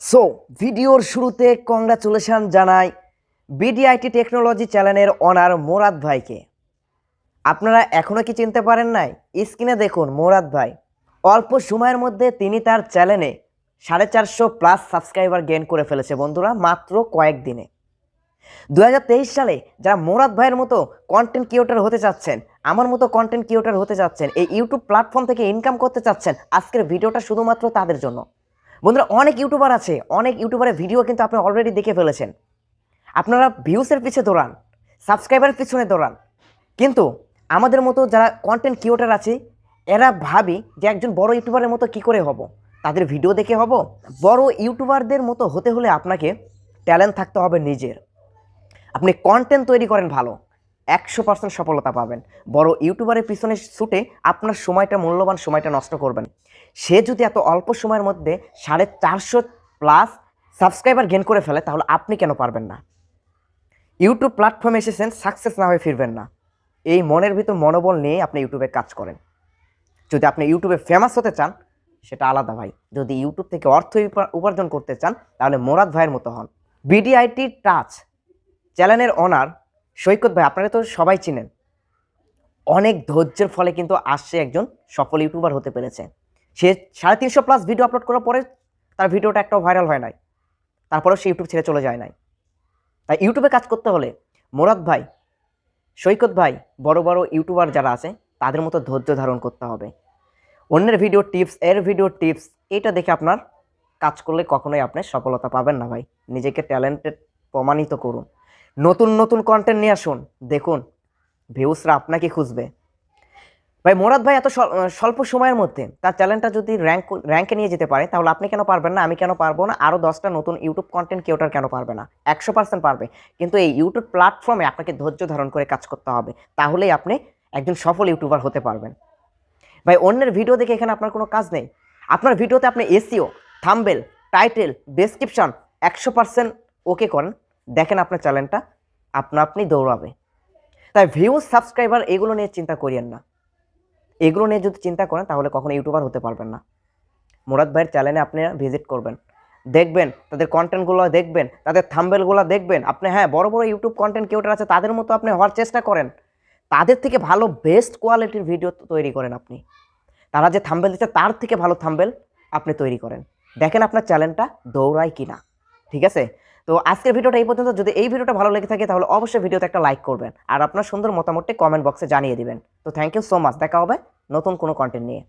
So ভিডিওর শুরুতে congratulation জানাই বিডিআইটি টেকনোলজি চ্যানেলের ওনার মোরাদ ভাইকে। আপনারা এখনও কি চিনতে পারেন নাই? স্ক্রিনে দেখুন মোরাদ ভাই। অল্প সময়ের মধ্যে তিনি তার চ্যানেলে 450+ সাবস্ক্রাইবার গেইন করে ফেলেছে বন্ধুরা, মাত্র কয়েকদিনে। 2023 সালে যারা মোরাদ ভাইয়ের মতো কন্টেন্ট ক্রিয়েটর হতে চাচ্ছেন, আমার মতো কন্টেন্ট ক্রিয়েটর হতে চাচ্ছেন, এই ইউটিউব প্ল্যাটফর্ম থেকে ইনকাম করতে চাচ্ছেন, আজকের ভিডিওটা শুধুমাত্র তাদের জন্য। বন্ধুরা, অনেক ইউটিউবার আছে, অনেক ইউটিউবারের ভিডিও কিন্তু আপনি অলরেডি দেখে ফেলেছেন। আপনারা ভিউসের পিছে দৌড়ান, সাবস্ক্রাইবারের পিছনে দৌড়ান, কিন্তু আমাদের মতো যারা কন্টেন্ট ক্রিয়েটর আছে এরা ভাবি যে একজন বড় ইউটিউবারের মতো কি করে হব, তাদের ভিডিও দেখে হব। বড় ইউটিউবারদের মতো হতে হলে আপনাকে ট্যালেন্ট থাকতে হবে নিজের। আপনি কন্টেন্ট তৈরি করেন ভালো, 100% সফলতা পাবেন। বড় ইউটিউবারের পিছনে ছুটে আপনার সময়টা, মূল্যবান সময়টা নষ্ট করবেন। সে যদি এত অল্প সময়ের মধ্যে 450+ সাবস্ক্রাইবার গেইন করে ফেলে, তাহলে আপনি কেন পারবেন না? ইউটিউব প্ল্যাটফর্মে এসেছেন, সাকসেস না হয়ে ফিরবেন না। এই মনের ভিতর মনোবল নিয়ে আপনি ইউটিউবে কাজ করেন। যদি আপনি ইউটিউবে ফেমাস হতে চান সেটা আলাদা ভাই, যদি ইউটিউব থেকে অর্থ উপার্জন করতে চান তাহলে মোরাদ ভাইয়ের মতো হন। বিডিআইটি টাচ চ্যানেলের ওনার সৈকত ভাই, আপনারা তো সবাই চিনেন। অনেক ধৈর্যের ফলে কিন্তু আসছে একজন সফল ইউটিউবার হতে পেরেছে। সে 350+ ভিডিও আপলোড করার পরে তার ভিডিওটা একটাও ভাইরাল হয় নাই, তারপরেও সে ইউটিউব ছেড়ে চলে যায় নাই। তাই ইউটিউবে কাজ করতে হলে মোরাদ ভাই, সৈকত ভাই, বড় বড় ইউটিউবার যারা আছে তাদের মতো ধৈর্য ধারণ করতে হবে। অন্যের ভিডিও টিপস, এর ভিডিও টিপস, এটা দেখে আপনার কাজ করলে কখনোই আপনি সফলতা পাবেন না ভাই। নিজেকে ট্যালেন্টেড প্রমাণিত করুন, নতুন নতুন কন্টেন্ট নিয়ে আসুন, দেখুন ভিউসরা আপনাকে খুঁজবে। ভাই মোরাদ ভাই এত স্বল্প সময়ের মধ্যে তার চ্যানেলটা যদি র্যাঙ্কে নিয়ে যেতে পারে, তাহলে আপনি কেন পারবেন না? আমি কেন পারবো না? আরও 10টা নতুন ইউটিউব কন্টেন্ট ক্রিয়েটর কেন পারবে না? 100% পারবে। কিন্তু এই ইউটিউব প্ল্যাটফর্মে আপনাকে ধৈর্য ধারণ করে কাজ করতে হবে, তাহলেই আপনি একজন সফল ইউটিউবার হতে পারবেন। ভাই অন্যের ভিডিও দেখে এখানে আপনার কোনো কাজ নেই। আপনার ভিডিওতে আপনি এসইও, থাম্বনেল, টাইটেল, ডেসক্রিপশন 100% ওকে করেন, দেখেন আপনার চ্যানেলটা আপনি দৌড়াবে। তাই ভিউজ, সাবস্ক্রাইবার এগুলো নিয়ে চিন্তা করিয়েন না। এগুলো নিয়ে যদি চিন্তা করেন তাহলে কখনো ইউটিউবার হতে পারবেন না। মোরাদ ভাইয়ের চ্যানেলে আপনি ভিজিট করবেন, দেখবেন তাদের কন্টেন্টগুলো, দেখবেন তাদের থাম্বনেলগুলো, দেখবেন আপনি। হ্যাঁ, বড় বড় ইউটিউব কন্টেন্ট ক্রিয়েটর আছে, তাদের মতো আপনি হওয়ার চেষ্টা করেন। তাদের থেকে ভালো বেস্ট কোয়ালিটির ভিডিও তৈরি করেন আপনি। তারা যে থাম্বনেল দিচ্ছে তার থেকে ভালো থাম্বনেল আপনি তৈরি করেন, দেখেন আপনার চ্যানেলটা দৌড়ায় কিনা। ঠিক আছে? তো আজকের ভিডিওটা এই পর্যন্ত। যদি এই ভিডিওটা ভালো লেগে থাকে তাহলে অবশ্যই ভিডিওতে একটা লাইক করবেন আর আপনার সুন্দর মতামতটি কমেন্ট বক্সে জানিয়ে দিবেন। তো থ্যাংক ইউ সো মাচ। দেখা হবে নতুন কোনো কন্টেন্ট নিয়ে।